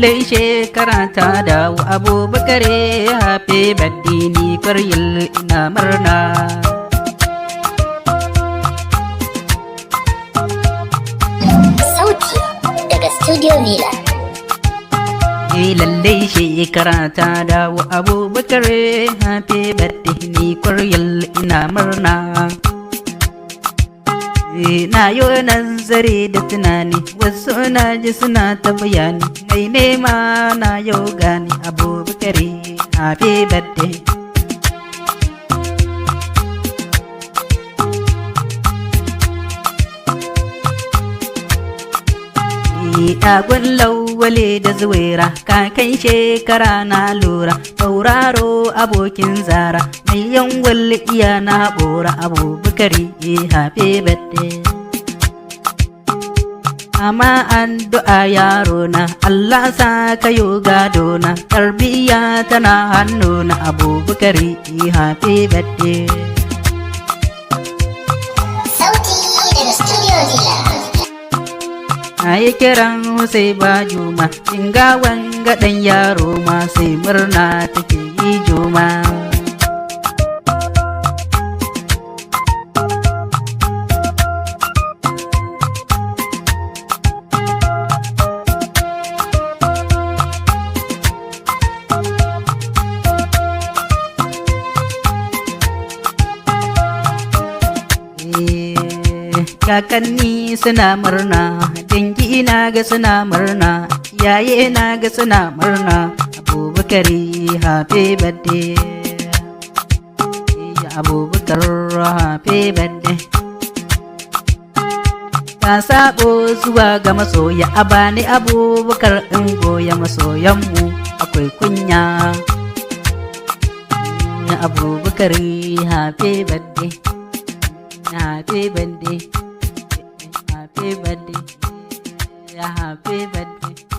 lallai shekara ta dawo Abubakar happy birthday ni kwaryal ina murna. Sauti daga Studio Villa. Lallai shekara ta dawo Abubakar happy birthday ni kwaryal ina murna. Na yi nazari da tunani wasu na ji suna ta bayani mai nema na yau gani Abubakar happy birthday. Ɗagun lawale da zuwaira kakan shekara na lura tauraro abokin zara mai yangwal iya na bora Abubakar happy birthday. Amma addu'a yaro na Allah sa kayo gado na tarbiyya tana hannu na Abubakar happy birthday. Sauti daga Studio Villa. Ayi kiran sai ba juma inga wanga dan yaro ma sai murna take yi juma. Kakanni suna murna, dangi na ga suna murna, yaye na ga suna murna, Abubakar happy birthday. Abubakar happy birthday. Ka sabo zuwa ga masoya a bani Abubakar in goya masoyanmu akwai kunya. Abubakar happy birthday. Happy birthday. Happy birthday, happy birthday.